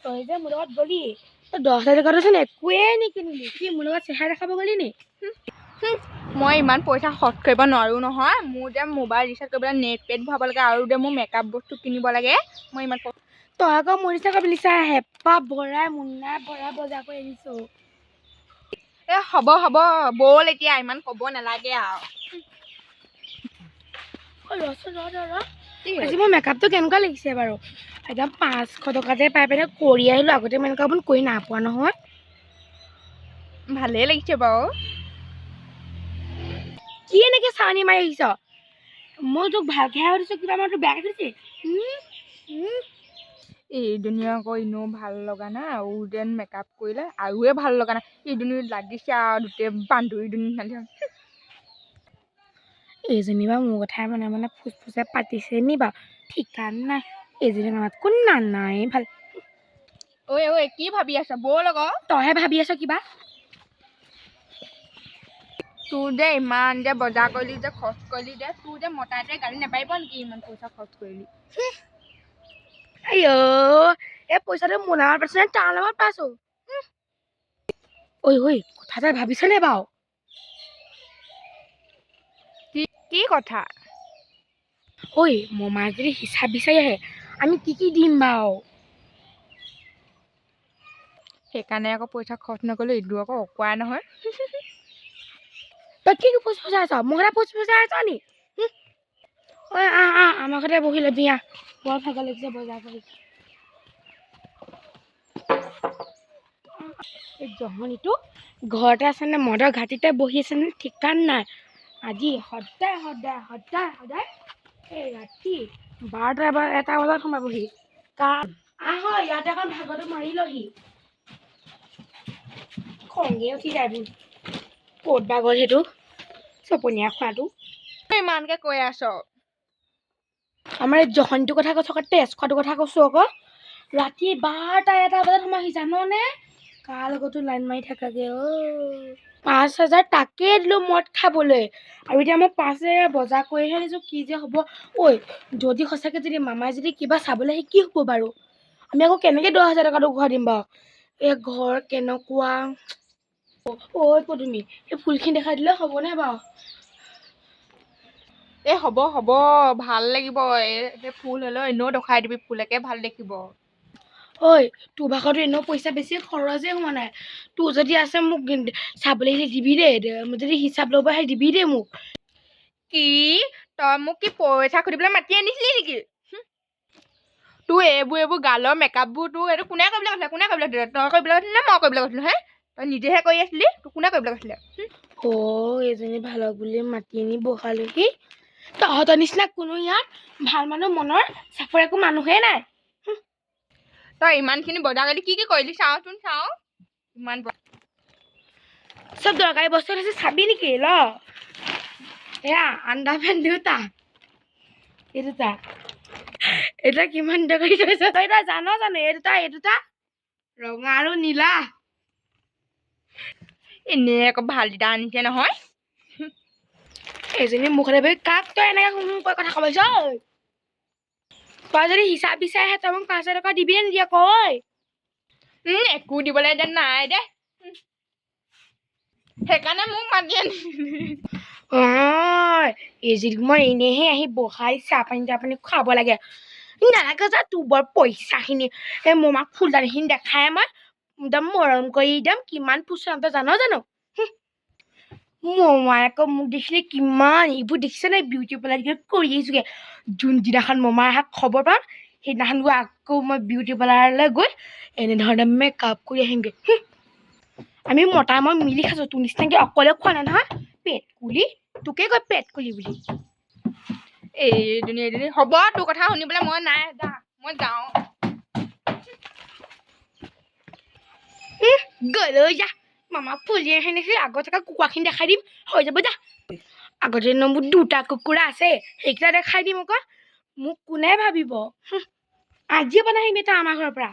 তই যে মোৰ লগত গলি তই 10,000 টকাটোচোন একোৱেই নিকিনিলি কি মোৰ লগত চেহেৰা দেখাব গলি নি মই ইমান পইচা খৰচ কৰিব নোৱাৰোঁ নহয় মোৰ যে মোবাইল ৰিচাৰ্জ কৰিবলৈ নেট পেট ভৰাব লাগে আৰু যে মোৰ মেকআপ বস্তু কিনিব লাগে মই ইমান তই আকৌ মোৰ নিচিনা কৰিবি চা হেঁপাহ ভৰাই মুন্না ভৰাই বজাৰ কৰি আনিছোঁ এ হ'ব হ'ব ব'ল এতিয়া ইমান ক'ব নালাগে আৰু আজি মোৰ মেকআপটো কেনেকুৱা লাগিছে বাৰু একদম 500 টকাতে পাই পেলাই কৰি আহিলোঁ আগতে মই এনেকুৱা কৰি নাপোৱা নহয় ভালেই লাগিছে বাৰু কি এনেকৈ চাউনি মাৰি আহিছ মই তোক ভালকৈহে সুধিছোঁ কিবা মই তোক বেয়াকৈ সুধিছে এইজনী আকৌ এনেও ভাল লগা নাই আৰু যেন মেকআপ কৰিলে আৰুৱে ভাল লগা নাই এইজনী লাগিছে আৰু গোটেই বান্ধৱীজনী এইজনী বাৰু মোৰ কথাই মনে মনে ফুচফুচে পাতিছে নি বাৰু ঠিকান নাই এইজনী মনত কোন নাই ভাল ঐ কি ভাবি আছ ব'ল আকৌ তইহে ভাবি আছ কিবা তোৰ যে ইমান যে বজাৰ কৰিলি যে খৰচ কৰিলি যে তোৰ যে মতাইতে গালি নাপাৰিব নেকি ইমান পইচা খৰচ কৰিলি আইঅ এই পইচাটো মোৰ নামত পাইছ নে তাৰ নামত পাইছোঁ ঐ কথা এটা ভাবিছনে বাৰু কি কথা ঐ মমাই যদি হিচাপ বিচাৰি আহে আমি কি দিম বাৰু সেইকাৰণে আকৌ পইচা খৰচ নকৰিলোঁ এইটো আকৌ অকোৱাই নহয় তই কি ফুচফুচাই আছ মোৰ ঘৰতে ফুচফুচাই আছ নি ঐ আমাৰ ঘৰতে বহি ল'বি বৰ ভাগৰ লাগিছে বজাৰ কৰি এই জহনীটো ঘৰতে আছে নে মদৰ ঘাটিতে বহি আছে নে ঠিকান নাই আজি সদায় এই ৰাতি 12টা বজাত সোমাবহি আহ ইয়াতে এখন ভাগৰটো মাৰি লহি খংগে উঠি যায় ক'ত বা গ'ল সেইটো চপনীয়া খোৱাটো ইমানকে কৈ আছ আমাৰ এই জহনীটোৰ কথা কৈছ তেজ খোৱাটোৰ কথা কৈছোঁ আকৌ ৰাতি 12টা বজাত সোমাহি জাননে কাৰ লগতো লাইন মাৰি থাকাগে 5,000 তাকেই দিলোঁ মদ খাবলৈ আৰু এতিয়া মই 5,000 বজাৰ কৰিহে দিছোঁ কি যে হ'ব ঐ যদি সঁচাকৈ যদি মামাই যদি কিবা চাবলৈ আহে কি হ'ব বাৰু আমি আকৌ কেনেকৈ 10,000 টকাটো ঘূৰাই দিম বাৰু এই ঘৰ কেনেকুৱা পদুমি এই ফুলখিনি দেখাই দিলে হ'বনে বাৰু এই হ'ব ভাল লাগিব এই ফুল হ'লেও এনেও দেখাই দিবি ফুলকে ভাল দেখিব ঐ তোৰ ভাগৰতো এনেও পইচা বেছি খৰচেই হোৱা নাই তোৰ যদি আছে মোক চাবলৈ দিবি দেই যদি হিচাপ ল'ব আহে দিবি দেই মোক কি তই মোক কি পইচা সুধিবলৈ মাতি আনিছিলি নেকি তোৰ এইবোৰ গালৰ মেকআপবোৰ তোৰ এইটো কোনে কৰিবলৈ কৈছিলে তই কৰিবলৈ কৈছিলি নে মই কৰিবলৈ কৈছিলোঁ হে তই নিজেহে কৰি আছিলি তোক কোনে কৰিবলৈ কৈছিলে এজনী ভালক বুলি মাতি আনি বহালোহি তহঁতৰ নিচিনা কোনো ইয়াত ভাল মানুহ মনৰ চাপৰ একো মানুহেই নাই তই ইমানখিনি বজাৰ কৰি কি কৰিলি চাওঁ ইমান চব দৰকাৰী বস্তু আছে চাবি নেকি ল এয়া আণ্ডাৰ পেণ্ট দুটা এই দুটা এটা কিমান দৰকাৰী থৈছ তই জানো এই দুটা ৰঙা আৰু নীলা এনেই আকৌ ভাল দুটা আনিছে নহয় এজনী মুখতে বহি কাক তই এনেকৈ কথা ক'বছ তই যদি হিচাপ বিচাৰি আহে তই মোক 5,000 টকা দিবি নে নিদিয় কৈ একো দিবলৈ এতিয়া নাই দে সেইকাৰণে মোক মাতি আনিছিলি এজনীক মই এনেহে আহি বহাই চাহ পানী খুৱাব লাগে নালাগে যা তোৰ বৰ পইচাখিনি এই মমাক ফুলদানিখিনি দেখাই মই একদম মৰম কৰি একদম কিমান ফুচৰাম তই জানো মমাই আকৌ মোক দেখিলে কিমান এইবোৰ দেখিছে নাই বিউটি পাৰ্লাৰ কৰি আহিছোগে যোনদিনাখন মমাই অহা খবৰ পাম সেইদিনাখন গৈ আকৌ মই বিউটি পাৰ্লাৰলৈ গৈ এনেধৰণে মেকআপ কৰি আহিমগৈ আমি মতা মই মিলি খাইছোঁ তোৰ নিচিনাকৈ অকলে খোৱা নাই নহয় পেট কুলি তোকে কয় পেট কুলি বুলি এইজনী হ'ব তোৰ কথা শুনিবলৈ মই নাই যা মই যাওঁ গ'লৈ যা মামা ফুলি আহে নেকি আগত থকা কুকুৰাখিনি দেখাই দিম হৈ যাব যা আগতে মোৰ 2টা কুকুৰা আছে সেইকেইটা দেখাই দিম আকৌ মোক কোনে ভাবিব আজিয়ে বনাই আহিবি তই আমাৰ ঘৰৰ পৰা